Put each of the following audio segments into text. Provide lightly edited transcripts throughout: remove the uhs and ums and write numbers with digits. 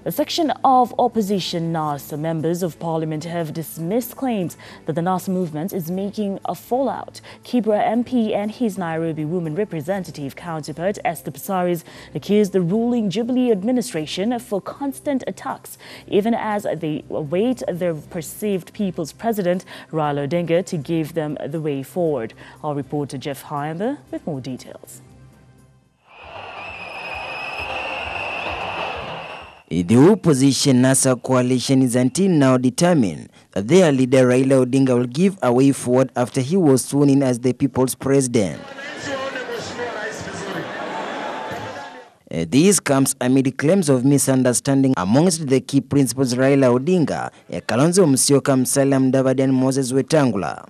A section of opposition NASA members of parliament have dismissed claims that the NASA movement is making a fallout. KIBRA MP and his Nairobi woman representative counterpart Esther Passaris accused the ruling Jubilee administration for constant attacks, even as they await their perceived people's president, Raila Odinga, to give them the way forward. Our reporter Jeff Khaemba with more details. The opposition NASA coalition is until now determined that their leader Raila Odinga will give a way forward after he was sworn in as the people's president. This comes amid claims of misunderstanding amongst the key principals Raila Odinga, Kalonzo Musyoka, Musalia Mudavadi and Moses Wetangula.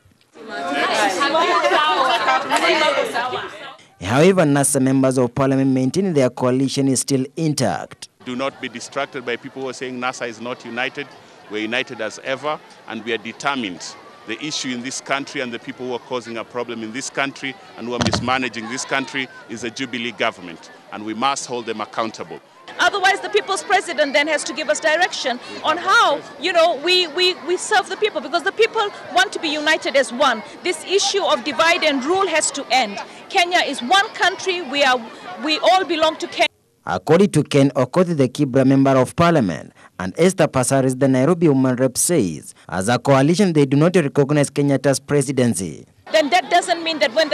However, NASA members of parliament maintain their coalition is still intact. Do not be distracted by people who are saying NASA is not united. We're united as ever, and we are determined. The issue in this country and the people who are causing a problem in this country and who are mismanaging this country is the Jubilee government, and we must hold them accountable. Otherwise, the people's president then has to give us direction on how, we serve the people, because the people want to be united as one. This issue of divide and rule has to end. Kenya is one country. We all belong to Kenya. According to Ken Okoth, the KIBRA member of parliament, and Esther Passaris, the Nairobi woman rep, says, as a coalition, they do not recognize Kenyatta's presidency. Then that doesn't mean that when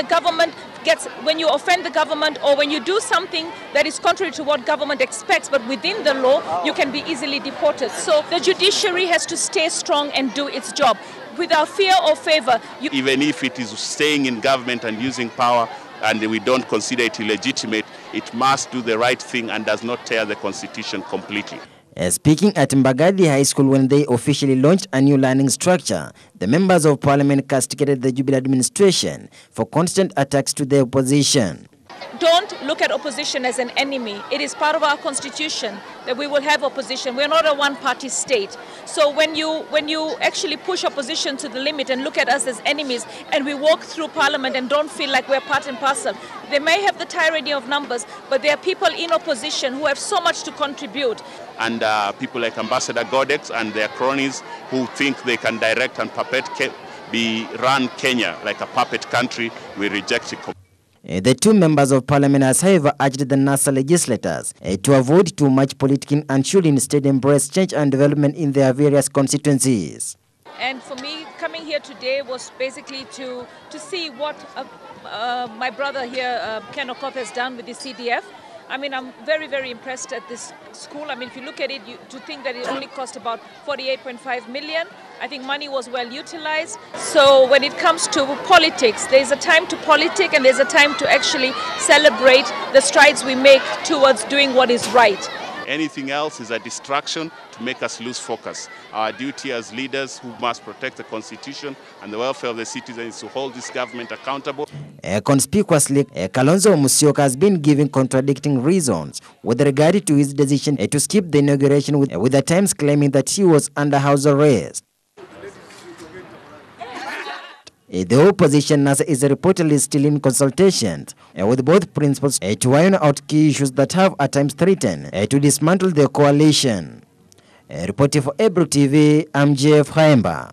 you offend the government or when you do something that is contrary to what government expects, but within the law, you can be easily deported. So the judiciary has to stay strong and do its job without fear or favor. Even if it is staying in government and using power, and we don't consider it illegitimate, it must do the right thing and does not tear the constitution completely. Speaking at Mbagathi High School when they officially launched a new learning structure, the members of parliament castigated the Jubilee administration for constant attacks to the opposition. Don't look at opposition as an enemy. It is part of our constitution that we will have opposition. We're not a one-party state. So when you actually push opposition to the limit and look at us as enemies, and we walk through parliament and don't feel like we're part and parcel, they may have the tyranny of numbers, but there are people in opposition who have so much to contribute. And people like Ambassador Godex and their cronies who think they can direct and run Kenya like a puppet country, we reject it. The two members of parliament has, however, urged the NASA legislators to avoid too much politicking and should instead embrace change and development in their various constituencies. And for me, coming here today was basically to see what my brother here, Ken Okoth, has done with the CDF. I mean, I'm very, very impressed at this school. I mean, if you look at it, to think that it only cost about 48.5 million, I think money was well utilized. So when it comes to politics, there's a time to politic and there's a time to actually celebrate the strides we make towards doing what is right. Anything else is a distraction to make us lose focus. Our duty as leaders who must protect the constitution and the welfare of the citizens is to hold this government accountable. Conspicuously, Kalonzo Musyoka has been giving contradicting reasons with regard to his decision to skip the inauguration, with the Times claiming that he was under house arrest. The opposition NASA is reportedly still in consultations with both principals to iron out key issues that have at times threatened to dismantle the coalition. Reporting for EVEV TV, I'm Jeff Khaemba.